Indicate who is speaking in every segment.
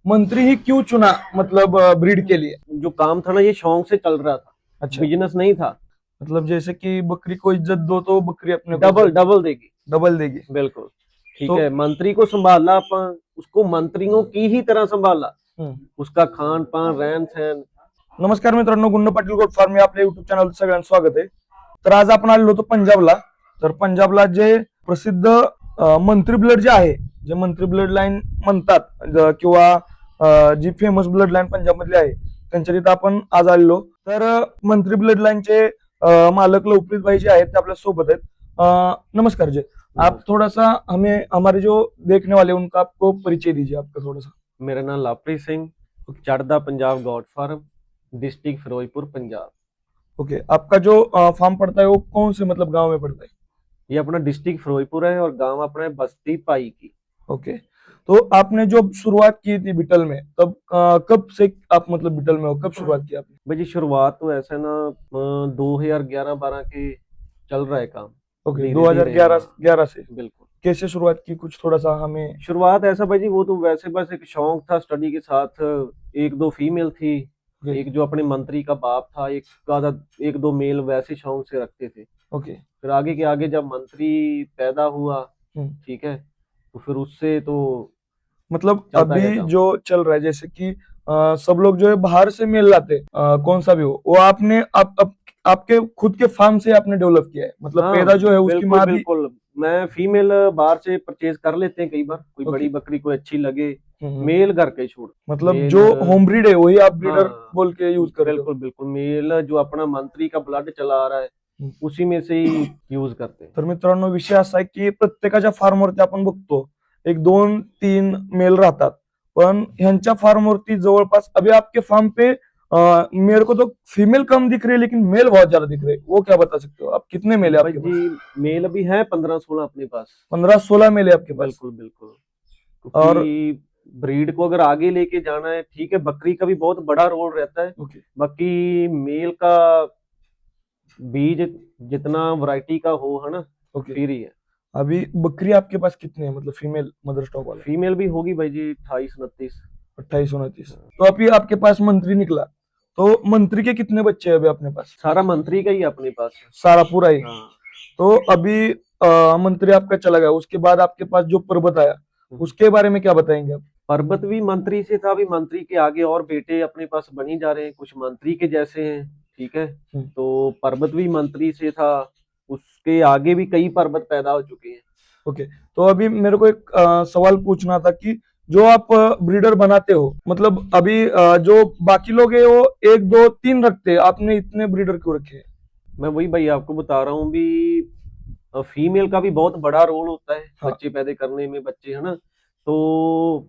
Speaker 1: मंत्री ही क्यों चुना, मतलब ब्रीड के लिए?
Speaker 2: जो काम था ना ये शौक से चल रहा था,
Speaker 1: अच्छा,
Speaker 2: बिजनेस नहीं था।
Speaker 1: मतलब जैसे कि बकरी को इज्जत दो तो बकरी अपने को
Speaker 2: डबल डबल देगी।
Speaker 1: डबल देगी।
Speaker 2: बिल्कुल। ठीक
Speaker 1: तो
Speaker 2: है, मंत्री को संभाला अपन, उसको मंत्रियों की ही तरह संभाला।
Speaker 1: हम्म,
Speaker 2: उसका खान पान रहन सहन।
Speaker 1: नमस्कार मित्रांनो, गुंड पाटील गोट फार्म या आपल्या युट्यूब चॅनल सगळ्यांचं स्वागत आहे. तर आज आपण आलेलो होतो पंजाबला. तर पंजाबला जे प्रसिद्ध मंत्री ब्लड जे आहे, जे मंत्री ब्लड लाईन म्हणतात, किंवा जी फेमस ब्लड लाईन पंजाब मधली आहे, त्यांच्या तिथं आपण आज आलेलो. तर मंत्री ब्लड लाईनचे मालक लवप्रीत भाई जे आहेत ते आपल्या सोबत आहेत. नमस्कार जी, आप थोड़ा सा हमें हमारे जो देखने वाले हैं, उनका आपको परिचय दीजिए आपका थोड़ा सा.
Speaker 2: मेरा नाम लवप्रीत सिंह, चढ़दा Punjab God Farm, district Firozpur Punjab.
Speaker 1: Okay, आपका जो फार्म पड़ता है वो कौन से मतलब गांव में पड़ता है?
Speaker 2: ये अपना डिस्ट्रिक्ट फिरोजपुर है और गांव अपना है बस्ती पाई की।
Speaker 1: ओके, तो आपने जो शुरुआत की थी बिटल में, तब कब से आप मतलब बिटल में हो, कब शुरुआत की आपने?
Speaker 2: भाई जी शुरुआत तो ऐसा ना 2011-12 के चल रहा है काम।
Speaker 1: ओके,
Speaker 2: धीरे धीरे,
Speaker 1: 2011
Speaker 2: हाँ
Speaker 1: 11 से
Speaker 2: बिल्कुल।
Speaker 1: कैसे शुरुआत की, कुछ थोड़ा सा हमें.
Speaker 2: शुरुआत ऐसा भाई जी, वो तो वैसे बस एक शौक था स्टडी के साथ। एक दो फीमेल थी,
Speaker 1: ओके.
Speaker 2: एक जो अपने मंत्री का बाप था, एक दो मेल वैसे शौक से रखते थे।
Speaker 1: ओके.
Speaker 2: फिर आगे के आगे जब मंत्री पैदा हुआ,
Speaker 1: हम्म.
Speaker 2: ठीक है, तो फिर उससे तो
Speaker 1: मतलब
Speaker 2: चलता गया
Speaker 1: अभी
Speaker 2: काम।
Speaker 1: जो चल रहा है, जैसे कि सब लोग जो है बाहर से मेल लाते, कौन सा भी हो, वो आपने आपके खुद के फार्म से आपने डेवलप किया है, मतलब
Speaker 2: हाँ
Speaker 1: पैदा जो है उसकी
Speaker 2: बिल्कुल
Speaker 1: माँ भी.
Speaker 2: बिल्कुल, मैं फीमेल बाहर से परचेज कर लेते हैं कई बार, कोई
Speaker 1: ओके.
Speaker 2: बड़ी बकरी कोई अच्छी लगे।
Speaker 1: हम्म.
Speaker 2: मेल घर के छोड़,
Speaker 1: मतलब
Speaker 2: मेल।
Speaker 1: जो होम ब्रीड है वही आप ब्रीडर
Speaker 2: हाँ
Speaker 1: बोल के यूज करते हो.
Speaker 2: बिल्कुल बिल्कुल, मेल जो अपना मंत्री का ब्लड चला आ रहा है
Speaker 1: हम्म.
Speaker 2: उसी में से ही यूज करते हैं।
Speaker 1: तर मित्रांनो, विषय असा आहे की प्रत्येकाच्या फार्मवरती आपण बघतो एक दोन तीन मेल राहतात, पण ह्यांच्या फार्मवरती जवळपास अभी आपके फार्म पे मेरे को तो फीमेल कम दिख रही है लेकिन मेल बहुत ज्यादा दिख रहे हैं. वो क्या बता सकते हो आप, कितने मेल है
Speaker 2: भाई
Speaker 1: आपके
Speaker 2: जी
Speaker 1: पास?
Speaker 2: मेल अभी है 15-16 अपने पास।
Speaker 1: 15-16 मेल है आपके पास.
Speaker 2: बिल्कुल बिल्कुल,
Speaker 1: और
Speaker 2: क्योंकि ब्रीड को अगर आगे लेके जाना है, ठीक है, बकरी का भी बहुत बड़ा रोल रहता है।
Speaker 1: ओके.
Speaker 2: बाकी मेल का बीज जितना वैरायटी का हो, है ना,
Speaker 1: ओके,
Speaker 2: फिर ही है।
Speaker 1: अभी बकरी आपके पास कितने हैं, मतलब फीमेल मदर स्टॉक वाले?
Speaker 2: फीमेल भी होगी भाई जी 28-29।
Speaker 1: 28-29. तो अभी आपके पास मंत्री निकला, तो मंत्री के कितने बच्चे हैं अभी अपने पास?
Speaker 2: सारा मंत्री का ही अपने पास है।
Speaker 1: सारा पूरा ही?
Speaker 2: हाँ।
Speaker 1: तो अभी मंत्री आपका चला गया, उसके बाद आपके पास जो पर्वत आया, उसके बारे में क्या बताएंगे आप?
Speaker 2: पर्वत भी मंत्री से था, अभी मंत्री के आगे और बेटे अपने पास बनी जा रहे हैं, कुछ मंत्री के जैसे हैं। ठीक है, तो पर्वत भी मंत्री से था, उसके आगे भी कई पर्वत पैदा हो चुके हैं।
Speaker 1: ओके, तो अभी मेरे को एक सवाल पूछना था कि जो आप ब्रीडर बनाते हो, मतलब अभी जो बाकी लोग है वो एक दो तीन रखते हैं, आपने इतने ब्रीडर क्यों रखे हैं?
Speaker 2: मैं वही भाई आपको बता रहा हूँ भी, फीमेल का भी बहुत बड़ा रोल होता है
Speaker 1: हाँ.
Speaker 2: बच्चे पैदा करने में, बच्चे, है ना। तो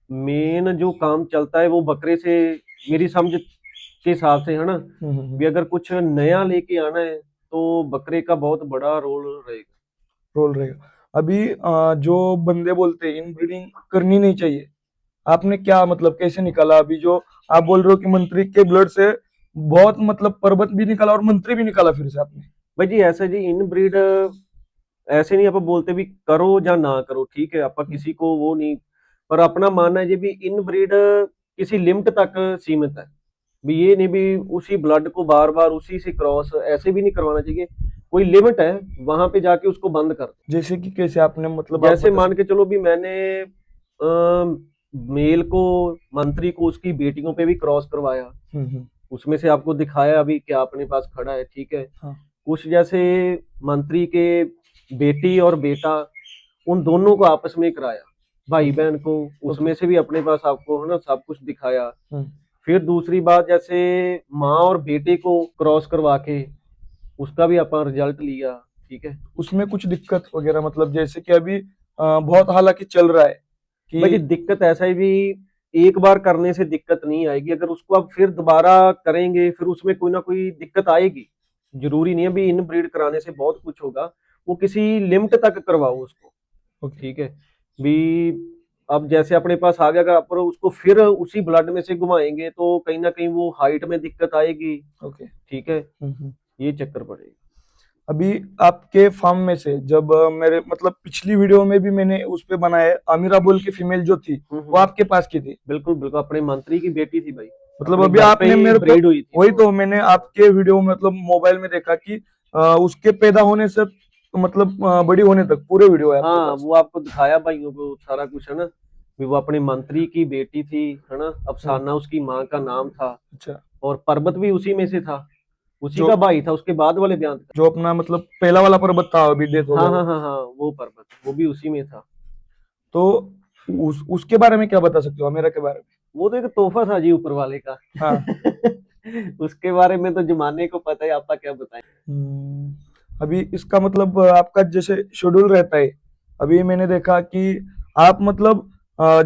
Speaker 2: मेन जो काम चलता है वो बकरे से, मेरी समझ के हिसाब से, है ना, भी अगर कुछ नया लेके आना है तो बकरे का बहुत बड़ा रोल रहेगा।
Speaker 1: रोल रहेगा. अभी जो बंदे बोलते हैं इनब्रीडिंग करनी नहीं चाहिए, आपने क्या मतलब कैसे निकाला? अभी जो आप बोल रहे हो कि मंत्री के ब्लड से बहुत मतलब पर्वत भी निकाला और मंत्री भी निकाला फिर से आपने.
Speaker 2: भाई जी ऐसा जी, इन ब्रीड ऐसे नहीं आप बोलते भी करो या ना करो, ठीक है, आप किसी को वो नहीं, पर अपना मानना है जी भी इन ब्रीड किसी लिमिट तक सीमित है। भी ये नहीं भी उसी ब्लड को बार बार उसी से क्रॉस ऐसे भी नहीं करवाना चाहिए, कोई लिमिट है, वहां पे जाके उसको बंद कर दो।
Speaker 1: जैसे कि कैसे आपने मतलब आप
Speaker 2: जैसे
Speaker 1: बता
Speaker 2: मान
Speaker 1: सकते?
Speaker 2: के चलो भी मैंने मेल को, मंत्री को उसकी बेटियों पे भी क्रॉस करवाया, उसमें से आपको दिखाया अभी क्या अपने पास खड़ा है, ठीक है।
Speaker 1: हाँ.
Speaker 2: कुछ जैसे मंत्री के बेटी और बेटा, उन दोनों को आपस में कराया, भाई
Speaker 1: ओके.
Speaker 2: बहन को,
Speaker 1: ओके.
Speaker 2: उसमें से भी अपने पास आपको, है ना, सब कुछ दिखाया।
Speaker 1: हम्म.
Speaker 2: फिर दूसरी बात, जैसे माँ और बेटे को क्रॉस करवा के उसका भी अपन रिजल्ट लिया, ठीक है।
Speaker 1: उसमें कुछ दिक्कत वगैरह, मतलब जैसे कि अभी बहुत हालांकि चल रहा है
Speaker 2: भाई जी
Speaker 1: कि.
Speaker 2: दिक्कत ऐसा है भी, एक बार करने से दिक्कत नहीं आएगी, अगर उसको आप फिर दोबारा करेंगे फिर उसमें कोई ना कोई दिक्कत आएगी। जरूरी नहीं है भी इन ब्रीड कराने से बहुत कुछ होगा, वो किसी लिमिट तक करवाओ उसको,
Speaker 1: ओके.
Speaker 2: ठीक है। भी अब जैसे अपने पास आ गया, अगर आप उसको फिर उसी ब्लड में से घुमाएंगे तो कहीं ना कहीं वो हाइट में दिक्कत आएगी,
Speaker 1: ओके.
Speaker 2: ठीक है, ये चक्कर पड़ेगा।
Speaker 1: अभी आपके फार्म में से जब मेरे मतलब पिछली वीडियो में भी मैंने उस पे बनाया है, अमीरा बोल की फीमेल जो थी वो आपके पास की थी।
Speaker 2: बिल्कुल बिल्कुल, अपने मंत्री की बेटी थी भाई,
Speaker 1: मतलब
Speaker 2: अपने
Speaker 1: अभी
Speaker 2: घर पे
Speaker 1: आपने
Speaker 2: ही
Speaker 1: मेरे को
Speaker 2: ब्रीड हुई थी
Speaker 1: वही
Speaker 2: वो।
Speaker 1: तो मैंने आपके वीडियो मतलब मोबाइल में देखा कि उसके पैदा होने से मतलब बड़ी होने तक पूरे वीडियो है आपके
Speaker 2: हाँ,
Speaker 1: पास।
Speaker 2: वो आपको दिखाया भाइयों को सारा कुछ, है ना। भी वो अपने मंत्री की बेटी थी, है ना। अफसाना उसकी माँ का नाम था,
Speaker 1: अच्छा।
Speaker 2: और पर्वत भी उसी में से था, उसी
Speaker 1: जो
Speaker 2: का भाई था, उसके बाद वाले बयान था।
Speaker 1: जो अपना मतलब पहला वाला पर्वत था अभी डेथ हो
Speaker 2: हाँ
Speaker 1: गया
Speaker 2: हाँ
Speaker 1: वो।
Speaker 2: हाँ हाँ, वो पर्वत वो भी उसी में था।
Speaker 1: तो उसके बारे में क्या बता सकते हो अमीरा के बारे में?
Speaker 2: वो तो एक तोहफा था जी ऊपर वाले का।
Speaker 1: हाँ।
Speaker 2: उसके बारे में तो जमाने को पता है, आपका क्या बताएं।
Speaker 1: अभी इसका मतलब आपका जैसे शेड्यूल रहता है, अभी मैंने देखा कि आप मतलब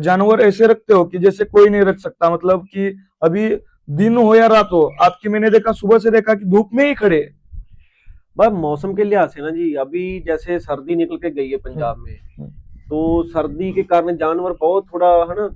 Speaker 1: जानवर ऐसे रखते हो कि जैसे कोई नहीं रख सकता, मतलब कि अभी दिन हो या रात हो आपकी, मैंने देखा सुबह से देखा कि धूप में ही खड़े हैं।
Speaker 2: बस मौसम के लिहाज से ना जी, अभी जैसे सर्दी निकल के गई है
Speaker 1: हम्म,
Speaker 2: पंजाब में,
Speaker 1: हम्म,
Speaker 2: तो सर्दी के कारण जानवर बहुत थोड़ा, है ना,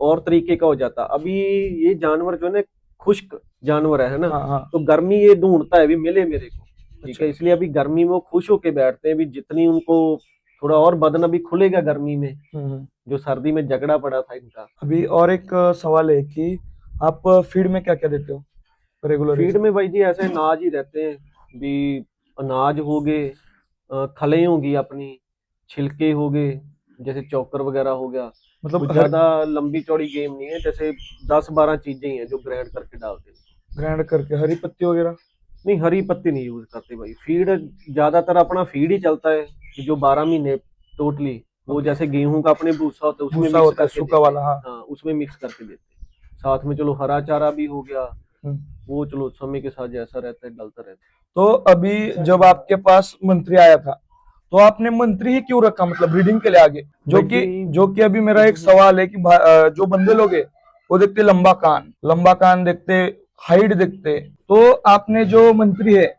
Speaker 2: और तरीके का हो जाता। अभी ये जानवर जो है ना, खुश्क जानवर है ना।
Speaker 1: हाँ हाँ।
Speaker 2: तो गर्मी ये ढूंढता है भी मिले मेरे को, ठीक
Speaker 1: अच्छा।
Speaker 2: है। इसलिए अभी गर्मी में वो खुश होके बैठते हैं भी, जितनी उनको थोड़ा और बदन अभी खुलेगा गर्मी में,
Speaker 1: हम्म।
Speaker 2: जो सर्दी में झगड़ा पड़ा था इनका।
Speaker 1: अभी और एक सवाल है कि आप फीड में क्या क्या देते हो रेगुलर
Speaker 2: फीड
Speaker 1: ऐसे?
Speaker 2: में भाई जी ऐसे अनाज ही रहते हैं भी, अनाज हो गए, खलें होगी अपनी, छिलके हो गए, जैसे चोकर वगैरह हो गया।
Speaker 1: मतलब
Speaker 2: कुछ
Speaker 1: हर
Speaker 2: ज्यादा लंबी चौड़ी गेम नहीं है, जैसे 10-12 चीजें ही हैं जो ग्राइंड करके डालते हैं।
Speaker 1: ग्राइंड करके हरी पत्ती वगैरह?
Speaker 2: नहीं, हरी पत्ती नहीं यूज करते भाई, फीड ज्यादातर अपना फीड ही चलता है कि जो 12 महीने टोटली, वो
Speaker 1: ओके।
Speaker 2: जैसे गेहूं का अपने भूसा होता है उसमें
Speaker 1: भूसा
Speaker 2: मिक्स
Speaker 1: होता है
Speaker 2: करके
Speaker 1: सूखा
Speaker 2: देते
Speaker 1: वाला,
Speaker 2: हैं।
Speaker 1: हाँ।
Speaker 2: हाँ, उसमें मिक्स करके देते हैं, साथ में चलो हरा चारा भी हो गया।
Speaker 1: हम्म।
Speaker 2: वो चलो समय के साथ जैसा रहता है डलता रहता
Speaker 1: तो अभी जब आपके पास मंत्री आया था तो आपने मंत्री ही क्यों रखा, मतलब ब्रीडिंग के लिए आगे?
Speaker 2: है भाई जी।
Speaker 1: जो कि अभी मेरा एक सवाल है कि जो बंदे लोग हैं वो देखते लंबा कान देखते, हाइट देखते, तो आपने जो मंत्री है,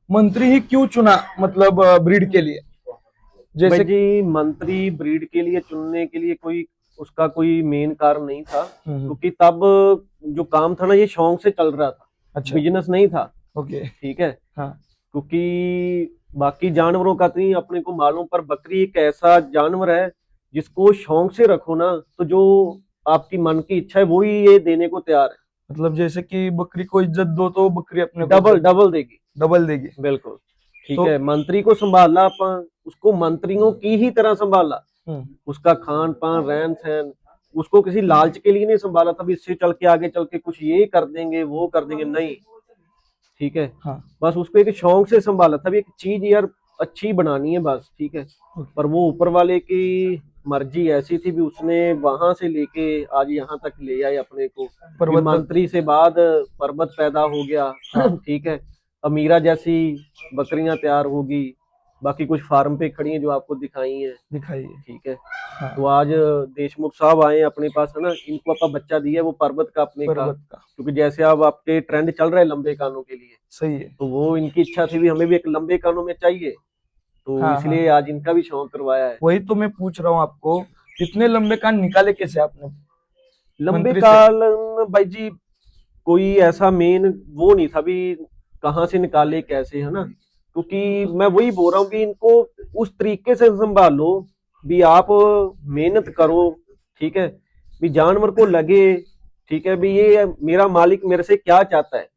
Speaker 1: मंत्री ही क्यों चुना मतलब ब्रीड के लिए?
Speaker 2: भाई
Speaker 1: जैसे।
Speaker 2: जी, मंत्री ब्रीड के लिए चुनने के लिए कोई उसका कोई मेन कारण नहीं था,
Speaker 1: हम्म।
Speaker 2: क्योंकि तब जो काम था ना, ये शौक से चल रहा था,
Speaker 1: अच्छा।
Speaker 2: बिजनेस नहीं था,
Speaker 1: ओके।
Speaker 2: ठीक है।
Speaker 1: हाँ।
Speaker 2: क्योंकि बाकी जानवरों का तो नहीं अपने को मालूम, पर बकरी एक ऐसा जानवर है जिसको शौक से रखो ना, तो जो आपकी मन की इच्छा है वो ही ये देने को तैयार है।
Speaker 1: मतलब जैसे कि बकरी को इज्जत दो तो बकरी अपने को
Speaker 2: डबल
Speaker 1: इज्जत
Speaker 2: डबल देगी।
Speaker 1: डबल देगी।
Speaker 2: बिल्कुल, ठीक
Speaker 1: तो
Speaker 2: है। मंत्री को संभाला अपन, उसको मंत्रियों की ही तरह संभाला,
Speaker 1: हम्म।
Speaker 2: उसका खान पान रहन सहन, उसको किसी लालच के लिए नहीं संभाला था भी इससे चल के आगे चल के कुछ ये कर देंगे वो कर देंगे, नहीं, ठीक है।
Speaker 1: हाँ।
Speaker 2: बस उसको एक शौक से संभाला था भी, एक चीज यार अच्छी बनानी है बस, ठीक है।
Speaker 1: ओके।
Speaker 2: पर वो ऊपर वाले की मर्जी ऐसी थी भी, उसने वहां से लेके आज यहाँ तक ले आए अपने को, भी
Speaker 1: पर्वत तक।
Speaker 2: मंत्री से बाद पर्वत पैदा हो गया।
Speaker 1: हाँ।
Speaker 2: ठीक है। अमीरा जैसी बकरियां तैयार होगी, बाकी कुछ फार्म पे खड़ी हैं जो आपको दिखाई हैं,
Speaker 1: दिखाइए।
Speaker 2: ठीक है।
Speaker 1: हाँ।
Speaker 2: तो आज देशमुख साहब आए हैं अपने पास, है ना, इनको आपका बच्चा दिया है वो पर्वत का अपने का,
Speaker 1: पर्वत का।
Speaker 2: क्योंकि जैसे अब आपके ट्रेंड चल रहा है लंबे कानों के लिए,
Speaker 1: सही है।
Speaker 2: तो वो इनकी इच्छा थी भी हमें भी एक लंबे कानों में चाहिए, तो
Speaker 1: हाँ हाँ।
Speaker 2: इसलिए आज इनका भी शौक करवाया है।
Speaker 1: वही तो मैं पूछ रहा हूँ आपको, कितने लंबे कान निकाले कैसे आपने
Speaker 2: लंबे
Speaker 1: मंत्री से?
Speaker 2: काल भाई जी, कोई ऐसा मेन वो नहीं था भी कहाँ से निकाले कैसे, है ना। क्योंकि मैं वही बोल रहा हूँ कि इनको उस तरीके से संभालो भी, आप मेहनत करो, ठीक है, भी जानवर को लगे, ठीक है, भी ये मेरा मालिक मेरे से क्या चाहता है,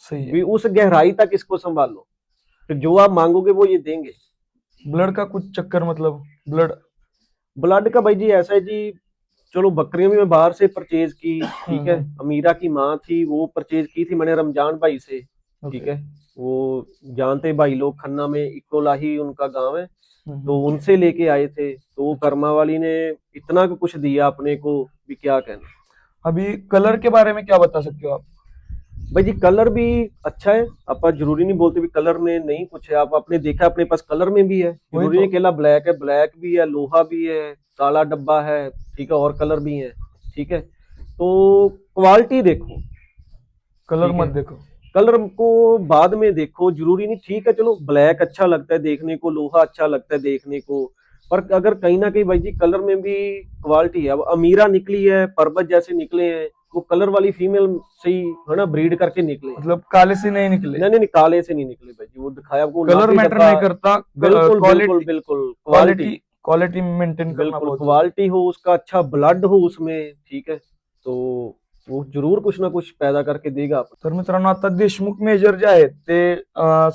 Speaker 1: सही है।
Speaker 2: भी उस गहराई तक इसको संभालो, फिर जो आप मांगोगे वो ये देंगे।
Speaker 1: ब्लड का कुछ चक्कर, मतलब ब्लड?
Speaker 2: ब्लड का भाई जी ऐसा है जी, चलो बकरियां भी मैं बाहर से परचेज की, ठीक है। अमीरा की माँ थी वो परचेज की थी मैंने रमजान भाई से, ठीक
Speaker 1: ओके।
Speaker 2: है। वो जानते भाई लोग, खन्ना में इकोलाही उनका गांव है, तो
Speaker 1: हम्म।
Speaker 2: उनसे लेके आए थे, तो वो
Speaker 1: अच्छा।
Speaker 2: कर्मा वाली ने इतना कुछ दिया अपने को, भी क्या कहना।
Speaker 1: अभी कलर के बारे में क्या बता सकते हो आप?
Speaker 2: भाई जी कलर भी अच्छा है, आप जरूरी नहीं बोलते भी कलर में नहीं कुछ है, आप आपने देखा अपने पास कलर में भी है,
Speaker 1: वही
Speaker 2: जरूरी
Speaker 1: तो।
Speaker 2: नहीं केला ब्लैक है, ब्लैक भी है, लोहा भी है, काला डब्बा है, ठीक है, और कलर भी है, ठीक है। तो क्वालिटी देखो,
Speaker 1: कलर
Speaker 2: ठीक
Speaker 1: मत
Speaker 2: है।
Speaker 1: देखो।
Speaker 2: कलर को बाद में देखो, जरूरी नहीं, ठीक है, चलो ब्लैक अच्छा लगता है देखने को, लोहा अच्छा लगता है देखने को, पर अगर कहीं ना कहीं भाई जी कलर में भी क्वालिटी है, अब अमीरा निकली है, पर्वत जैसे निकले हैं, वो कलर वाली फीमेल से ही है ना ब्रीड करके निकले।
Speaker 1: मतलब काले से नहीं निकले।
Speaker 2: नहीं नहीं, काले से नहीं निकले भाई जी, वो दिखाया आपको
Speaker 1: कलर
Speaker 2: नाभि
Speaker 1: मैटर
Speaker 2: डब्बा-
Speaker 1: नहीं करता,
Speaker 2: बिल्कुल
Speaker 1: क्वालिटी
Speaker 2: बिल्कुल बिल्कुल,
Speaker 1: क्वालिटी क्वालिटी मेंटेन करना
Speaker 2: बिल्कुल
Speaker 1: बहुत
Speaker 2: क्वालिटी हो उसका, अच्छा ब्लड हो उसमें, ठीक है, तो वो जरूर कुछ ना कुछ पैदा करके देगा आपको।
Speaker 1: तर मित्रांनो, आता देशमुख मेजर जे आहेत ते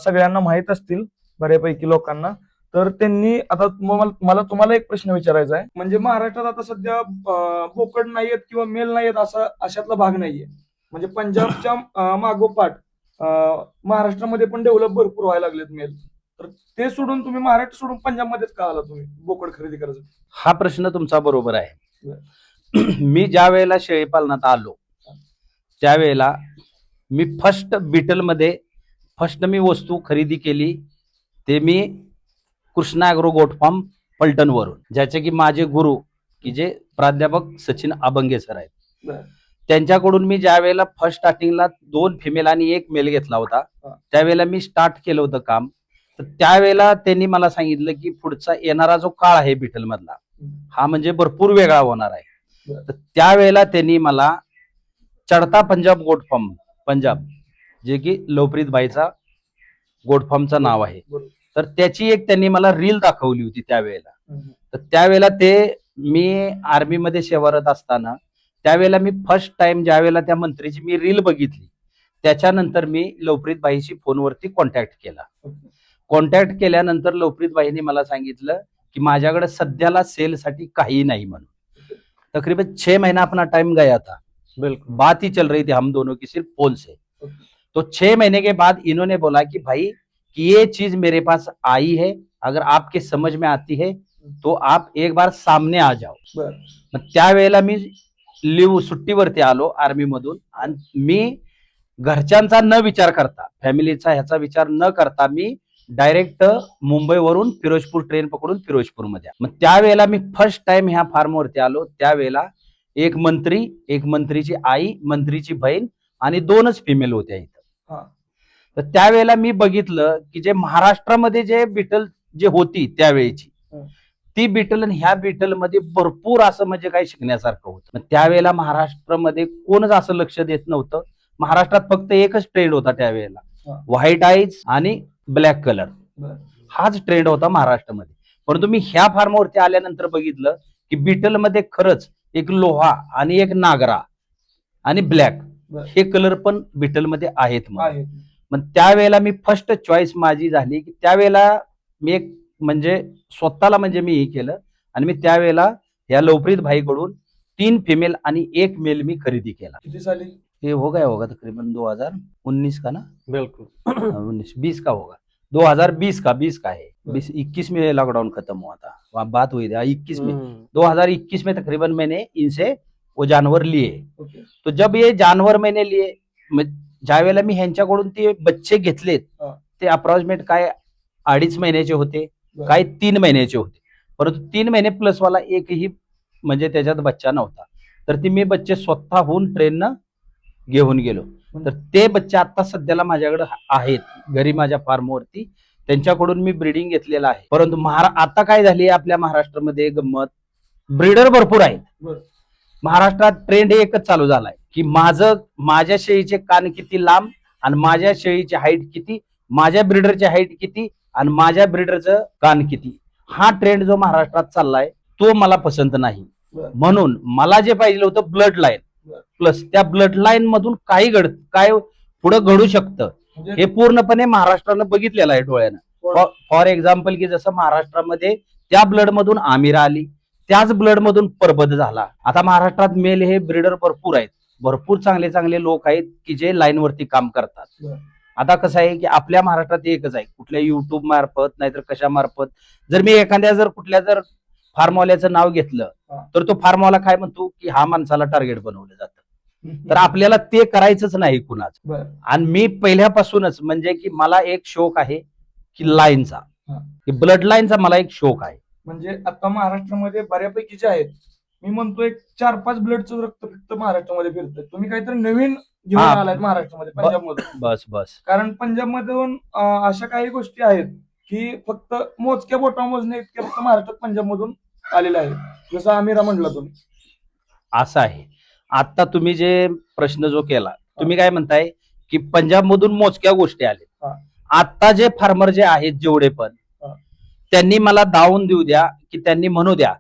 Speaker 1: सगळ्यांना माहित असतील बऱ्यापैकी लोकांना. तर त्यांनी आता मला तुम्हाला एक प्रश्न विचारायचा आहे, म्हणजे महाराष्ट्रात आता सध्या बोकड नाहीयेत किंवा मेल नाहीयेत असा अशातला भाग नाहीये. म्हणजे पंजाबच्या मागोपाठ महाराष्ट्रामध्ये पण डेव्हलप भरपूर व्हायला लागलेत मेल. तर ते सोडून तुम्ही महाराष्ट्र सोडून पंजाबमध्येच का आला तुम्ही बोकड खरेदी करायचं?
Speaker 3: हा प्रश्न तुमचा बरोबर आहे. मी ज्या वेळेला शेळीपालनात आलो त्यावेळेला मी फर्स्ट मी वस्तू खरेदी केली ते मी कृष्णा ॲग्रो गोट फार्म पलटणवरून, ज्याचे की माझे गुरु की जे प्राध्यापक सचिन अभंगे सर आहेत.
Speaker 1: बरं.
Speaker 3: त्यांच्याकडून मी ज्या वेळेला फर्स्ट स्टार्टिंगला 2 फिमेल आणि 1 मेल घेतला होता,
Speaker 1: हा.
Speaker 3: त्यावेळेला मी स्टार्ट केलं होतं काम. तर त्यावेळेला त्यांनी मला सांगितलं की पुढचा येणारा जो काळ आहे बिटल मधला हा म्हणजे भरपूर वेगळा होणार आहे.
Speaker 1: बरं.
Speaker 3: तर त्यावेळेला त्यांनी मला चढता पंजाब गोट फार्म पंजाब, जे की लवप्रीत भाईचा गोट फार्मचं नाव आहे,
Speaker 1: बरोबर.
Speaker 3: तर त्याची एक त्यांनी मला रील दाखवली होती त्यावेळेला.
Speaker 1: हम्म.
Speaker 3: तर त्यावेळेला ते मी आर्मीमध्ये सेवारत असताना त्यावेळेला मी फर्स्ट टाइम ज्यावेळेला त्या मंत्रीची मी रील बघितली, त्याच्यानंतर मी लवप्रीत भाईशी फोनवरती कॉन्टॅक्ट केला. कॉन्टॅक्ट केल्यानंतर लवप्रीत भाईने मला सांगितलं की माझ्याकडे सध्याला सेलसाठी काही नहीं म्हणून. तकरीबन 6 महीना अपना टाइम गया था,
Speaker 2: बिल्कुल
Speaker 3: बात ही चल रही थी हम दोनों की सिर्फ फोन से. तो 6 महीने के बाद इन्होंने बोला कि भाई कि ये चीज मेरे पास आई है, अगर आपके समझ में आती है तो आप एक बार सामने आ जाओ.
Speaker 1: बरं.
Speaker 3: मग त्यावेळेला मी सुट्टीवरती आलो आर्मी मधून आणि मी घरच्यांचा न विचार करता, फॅमिलीचा ह्याचा विचार न करता मी डायरेक्ट मुंबईवरून फिरोजपूर ट्रेन पकडून फिरोजपूरमध्ये. मग त्यावेळेला मी फर्स्ट टाइम ह्या फार्मवरती आलो. त्यावेळेला एक मंत्री, एक मंत्रीची आई, मंत्रीची बहीण आणि 2च फिमेल होत्या इथं.
Speaker 1: हा.
Speaker 3: तर त्यावेळेला मी बघितलं की जे महाराष्ट्रामध्ये जे बिटल जे होती त्यावेळेची ती बिटल आणि ह्या बिटल मध्ये भरपूर असं म्हणजे काही शिकण्यासारखं होतं. मग त्यावेळेला महाराष्ट्रामध्ये कोणच असं लक्ष देत नव्हतं. महाराष्ट्रात फक्त एकच ट्रेंड होता त्यावेळेला, व्हाईट आईज आणि ब्लॅक कलर, हाच ट्रेंड होता महाराष्ट्रामध्ये. परंतु मी ह्या फार्मवरती आल्यानंतर बघितलं की बिटल मध्ये खरंच एक लोहा आणि एक नागरा आणि ब्लॅक हे कलर पण बिटल मध्ये आहेत. मग त्यावेळेला मी फर्स्ट चॉईस माझी झाली की त्यावेळेला मी एक म्हणजे स्वतःला म्हणजे मी हे केलं आणि मी त्यावेळेला या लवप्रीत भाईकडून 3 फिमेल आणि 1 मेल मी खरेदी केला.
Speaker 1: किती साली?
Speaker 3: ये होगा तकरीबन 2019 का ना,
Speaker 2: बिल्कुल
Speaker 3: 20 का होगा, 2020 का है. 21 में लॉकडाउन खत्म हुआ था, वहाँ बात हुई थी 21 में. 2021 में तकरीबन मैंने इनसे वो जानवर लिए. तो जब ये जानवर मैंने लिए, ज्यावेळेला मी ह्यांच्याकडून ते बच्चे घेतलेत ते अप्रॉक्सिमेट काय 2.5 महिन्याचे होते, काय 3 महिन्याचे होते. परंतु 3 महिने प्लस वाला एकही म्हणजे त्याच्यात बच्चा नव्हता. तर ती मी बच्चे स्वतःहून ट्रेननं घेऊन गेलो. तर ते बच्चे आता सध्याला माझ्याकडे आहेत घरी माझ्या फार्मवरती, त्यांच्याकडून मी ब्रीडिंग घेतलेलं आहे. परंतु आता काय झाली आपल्या महाराष्ट्रामध्ये गंमत, ब्रीडर भरपूर आहेत. महाराष्ट्रात ट्रेंड एकच चालू झालाय की माझ्या शेळीचे कान किती लांब आणि माझ्या शेळीची हाईट किती, माझ्या ब्रीडरची हाईट किती आणि माझ्या ब्रीडरचं कान किती, हा ट्रेंड जो महाराष्ट्रात चाललाय तो मला पसंत नाही. म्हणून मला जे पाहिजे होतं ब्लड लाईन प्लस त्या ब्लड लाईन मधून काय पुढे घडू शकतं हे पूर्णपणे महाराष्ट्रानं बघितलेलं आहे डोळ्यानं. फॉर एक्झाम्पल की जसं महाराष्ट्रामध्ये त्या ब्लड मधून आमिरा आली, त्याच ब्लड मधून परबत झाला. आता महाराष्ट्रात मेल हे ब्रीडर भरपूर आहेत, भरपूर चांगले चांगले लोक आहेत की जे लाईन वरती काम करतात. आता कसं आहे की आपल्या महाराष्ट्रात एकच आहे, कुठल्या युट्यूब मार्फत नाहीतर कशा मार्फत जर मी एखाद्या कुठल्या फार्मवाल्याचं नाव घेतलं तर तो फार्मवाला काय म्हणतो की हा माणसाला टार्गेट बनवलं जातं. तर आपल्याला ते करायचंच नाही कुणाच. आणि मी पहिल्यापासूनच म्हणजे की मला एक शौक आहे की लाईनचा, की ब्लड लाईनचा मला एक शौक आहे.
Speaker 1: म्हणजे आता महाराष्ट्रामध्ये बऱ्यापैकी जे आहेत, मी म्हणतो एक 4-5 ब्लडचं रक्त फक्त महाराष्ट्रामध्ये फिरतंय. तुम्ही काहीतरी नवीन घेऊन आलाय महाराष्ट्रामध्ये, पंजाब मधून.
Speaker 3: बस
Speaker 1: कारण पंजाब मधून अशा काही गोष्टी आहेत की फक्त मोजक्या बोटा मोजणे इतक्या फक्त महाराष्ट्रात पंजाब मधून आलेल्या आहेत, जसं आमिरा म्हटलं तुम्ही.
Speaker 3: असं आहे. आता तुम्ही जे प्रश्न जो केला, तुम्ही काय म्हणताय की पंजाब मधून मोजक्या गोष्टी आल्या.
Speaker 1: हा.
Speaker 3: आता जे फार्मर जे आहेत जेवढे पण
Speaker 1: हा.
Speaker 3: त्यांनी मला दावून देऊ द्या की त्यांनी म्हणू द्या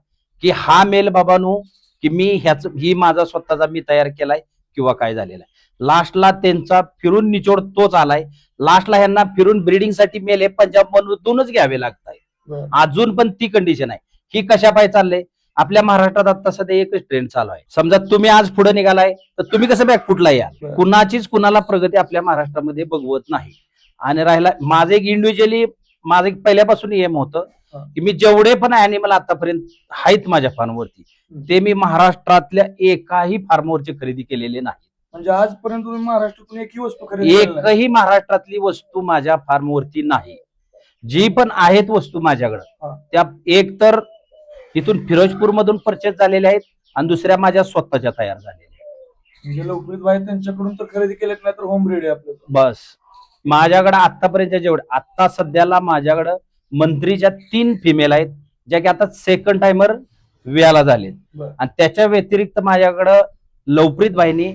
Speaker 3: की हा मेल बाबांनो की मी ही माझा स्वतःचा मी तयार केलाय किंवा काय झालेला आहे. लास्टला त्यांचा फिरून निचोड तोच आलाय. लास्टला ह्यांना फिरून ब्रीडिंग साठी मेल हे पंजाब मधूनच घ्यावे लागत आहे.
Speaker 1: बरं.
Speaker 3: अजून पण ती कंडिशन आहे. ही कशा पाय चाललंय, आपल्या महाराष्ट्रात आता सध्या एकच ट्रेंड चालू आहे. समजा तुम्ही आज पुढे निघालाय तर तुम्ही कसं बॅकफुटला याल.
Speaker 1: बरं.
Speaker 3: कुणाचीच कुणाला प्रगती आपल्या महाराष्ट्रामध्ये बघवत नाही. आणि राहिला माझं एक इंडिव्हिज्युअली माझं एक पहिल्यापासून एम होतं
Speaker 1: हा.
Speaker 3: की मी जेवढे पण ॲनिमल आतापर्यंत आहेत माझ्या फार्मवरती ते मी महाराष्ट्रातल्या एकाही फार्मवरची खरेदी केलेली नाही.
Speaker 1: म्हणजे आजपर्यंत तुम्ही महाराष्ट्रातून एकही वस्तू खरेदी केलेली नाही?
Speaker 3: एकही महाराष्ट्रातली वस्तू माझ्या फार्मवरती नाही. जी पण आहेत वस्तू
Speaker 1: हा.
Speaker 3: माझ्याकडं त्या एक तर इथून फिरोजपूर मधून परचेस झालेल्या आहेत आणि दुसऱ्या माझ्या स्वतःच्या तयार झालेल्या आहेत.
Speaker 1: म्हणजे लवप्रीत भाई त्यांच्याकडून तर खरेदी केलेत नाही तर होम ब्रीड आहे आपलं.
Speaker 3: बस माझ्याकडे आतापर्यंत जेवढे आता सध्याला माझ्याकडं मंत्रीच्या 3 फिमेल आहेत ज्या की आता सेकंड टाइमर वियाला झालेत.
Speaker 1: बरं.
Speaker 3: आणि त्याच्या व्यतिरिक्त माझ्याकडं लवप्रीत भाईनी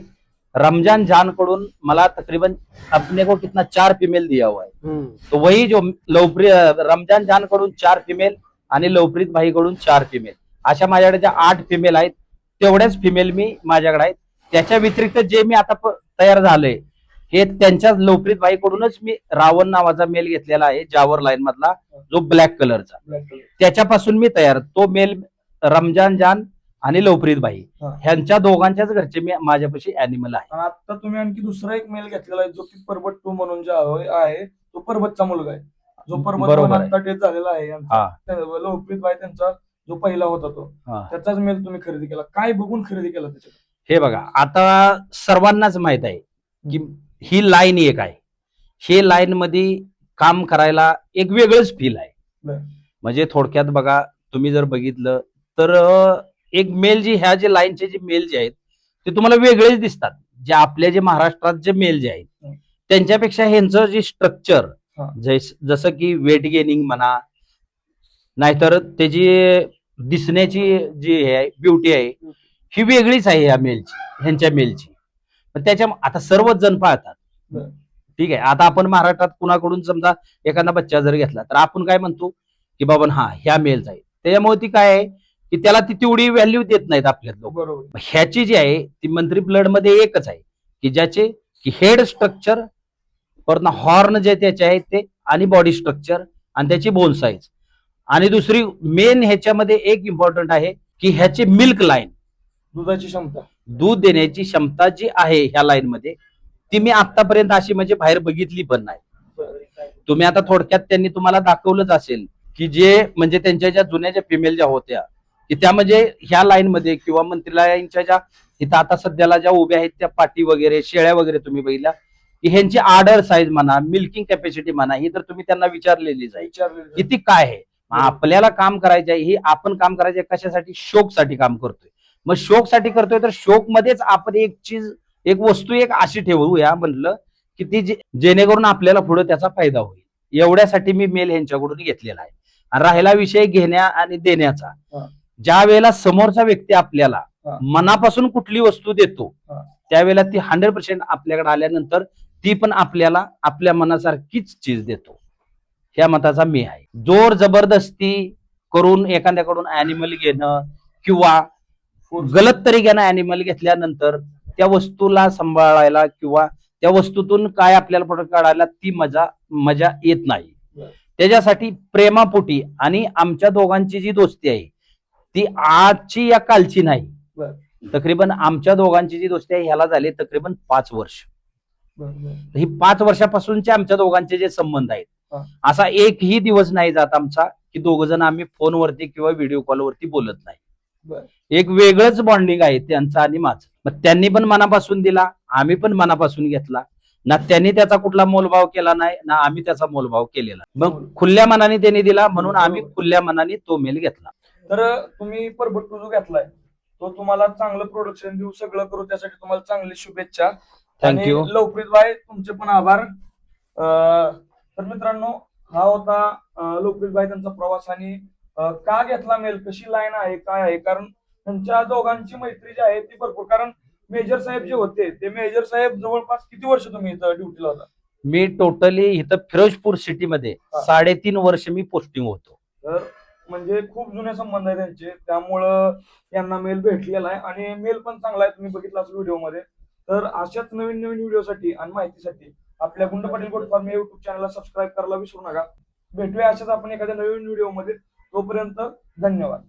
Speaker 3: रमजान जान कडून मला तकरीबन अपने को कितना 4 फीमेल दिया हुआ है. तो वही जो रमजान जान कडून 4 फीमेल आणि लवप्रीत भाई कडून 4 फीमेल अशा माझ्याकडे ज्या 8 फीमेल आहेत तेवढ्याच फिमेल मी माझ्याकडे आहेत. त्याच्या व्यतिरिक्त जे मी आता तयार झालोय हे त्यांच्या लवप्रीत भाई कडूनच मी रावण नावाचा मेल घेतलेला आहे जावर लाईन मधला जो ब्लॅक कलरचा. त्याच्यापासून मी तयार तो मेल रमजान जान आणि लवप्रीत भाई ह्यांच्या दोघांच्याच घरचे मी माझ्यापाशी अॅनिमल आहे.
Speaker 1: आता तुम्ही आणखी दुसरा एक मेल घेतलेला आहे जो की पर्वत 2 म्हणून जे आहे तो पर्वतचा मुलगा आहे जो पर्वत
Speaker 3: बरोबर आहे.
Speaker 1: आता डेथ झालेला आहे लवप्रीत भाई त्यांचा जो पहिला होता तो त्याचाच मेल तुम्ही खरेदी केला. काय बघून खरेदी केला त्याच्यात?
Speaker 3: हे बघा आता सर्वांनाच माहित आहे की ही लाईन एक आहे. हे लाईन मध्ये काम करायला एक वेगळंच फील आहे.
Speaker 1: बरं.
Speaker 3: म्हणजे थोडक्यात बघा तुम्ही जर बघितलं तर एक मेल जे ह्या जे लाईनचे जे मेल जे आहेत ते तुम्हाला वेगळेच दिसतात. जे आपले जे महाराष्ट्रात जे मेल जे आहेत त्यांच्यापेक्षा ह्यांचं जे स्ट्रक्चर जसं की वेट गेनिंग म्हणा नाहीतर त्याची दिसण्याची जी हे आहे ब्युटी आहे ही वेगळीच आहे या मेलची ह्यांच्या मेलची. त्याच्या आता सर्वच जण पाहतात. ठीक आहे. आता आपण महाराष्ट्रात कुणाकडून समजा एखादा बच्चा जर घेतला तर आपण काय म्हणतो की बाबा हा ह्या मेलचा आहे. त्याच्यामुळे ती काय आहे की त्याला ती तेवढी व्हॅल्यू देत नाहीत आपल्यात लोक.
Speaker 1: बरोबर.
Speaker 3: ह्याची जी आहे ती मंत्री ब्लड मध्ये एकच आहे की ज्याचे की हेड स्ट्रक्चर परत हॉर्न जे त्याचे आहेत ते आणि बॉडी स्ट्रक्चर आणि त्याची बोन साईज आणि दुसरी मेन ह्याच्यामध्ये एक इम्पॉर्टंट आहे की ह्याची मिल्क लाईन
Speaker 1: दुधाची क्षमता
Speaker 3: दूध देण्याची क्षमता जी आहे ह्या लाईन मध्ये ती मी आतापर्यंत अशी म्हणजे बाहेर बघितली पण नाही. तुम्ही आता थोडक्यात त्यांनी तुम्हाला दाखवलंच असेल की जे म्हणजे त्यांच्या ज्या जुन्या ज्या फिमेल ज्या होत्या की त्या म्हणजे ह्या लाईन मध्ये किंवा मंत्रीलाईनच्या ज्या इथं आता सध्याला ज्या उभ्या आहेत त्या पाटी वगैरे शेळ्या वगैरे तुम्ही बघितल्या की ह्यांची आर्डर साईज म्हणा मिल्किंग कॅपॅसिटी म्हणा ही तर तुम्ही त्यांना विचारलेलीच आहे की ती काय आहे. आपल्याला काम करायचं आहे ही आपण काम करायचं आहे कशासाठी शौक साठी काम करतोय. मग शौक साठी करतोय तर शौक मध्येच आपण एक चीज एक वस्तू एक अशी ठेवूया म्हटलं की ती जेणेकरून आपल्याला पुढे त्याचा फायदा होईल. एवढ्यासाठी मी मेल ह्यांच्याकडून घेतलेला आहे. आणि राहिला विषय घेण्या आणि देण्याचा ज्या वेळेला समोरचा व्यक्ती आपल्याला मनापासून कुठली वस्तू देतो त्यावेळेला ती 100% आपल्याकडे आल्यानंतर ती पण आपल्याला आपल्या मनासारखीच चीज देतो. ह्या मताचा मी आहे. जोर जबरदस्ती करून एखाद्याकडून अॅनिमल घेणं किंवा गलत तरीक्यानं अॅनिमल घेतल्यानंतर त्या वस्तूला सांभाळायला किंवा त्या वस्तूतून काय आपल्याला प्रोडक्ट काढायला ती मजा येत नाही. त्याच्यासाठी प्रेमापोटी आणि आमच्या दोघांची जी दोस्ती आहे ती आजची या कालची नाही. तकरीबन आमच्या दोघांची जी दोस्ती आहे ह्याला झाली तकरीबन 5 वर्ष. ही 5 वर्षापासूनचे आमच्या दोघांचे जे संबंध आहेत असा एकही दिवस नाही जात आमचा की दोघ जण आम्ही फोनवरती किंवा व्हिडिओ कॉलवरती बोलत नाही. एक वेगळंच बॉन्डिंग आहे त्यांचं आणि माझं. मग त्यांनी पण मनापासून दिला आम्ही पण मनापासून घेतला. ना त्यांनी त्याचा कुठला मोलभाव केला नाही ना आम्ही त्याचा मोलभाव केलेला. मग खुल्या मनाने त्यांनी दिला म्हणून आम्ही खुल्या मनाने तो मेल घेतला.
Speaker 1: तर तुम्ही पर्वत जो घेतलाय तो तुम्हाला चांगलं प्रोडक्शन देऊ सगळं करू त्यासाठी तुम्हाला चांगली शुभेच्छा.
Speaker 3: थँक्यू.
Speaker 1: लवप्रीत भाई तुमचे पण आभार. तर मित्रांनो हा होता लवप्रीत भाई त्यांचा प्रवास आणि का घेतला मेल कशी लाईन आहे काय आहे कारण त्यांच्या दोघांची मैत्री जी आहे ती भरपूर कारण मेजर साहेब जे होते ते मेजर साहेब जवळपास किती वर्ष तुम्ही इथं ड्युटीला होता?
Speaker 3: मी टोटली इथं फिरोजपूर सिटीमध्ये
Speaker 1: हा.
Speaker 3: 3.5 वर्ष मी पोस्टिंग होतो.
Speaker 1: तर म्हणजे खूप जुने संबंध आहे त्यांचे, त्यामुळं यांना मेल भेटलेला आहे आणि मेल पण चांगला आहे, तुम्ही बघितला असेल व्हिडिओमध्ये. तर अशाच नवीन नवीन व्हिडिओसाठी आणि माहितीसाठी आपल्या गुंड पाटील गोट फार्म या युट्यूब चॅनलला सबस्क्राईब करायला विसरू नका. भेटूया अशाच आपण एखाद्या नवीन व्हिडिओमध्ये. तोपर्यंत धन्यवाद.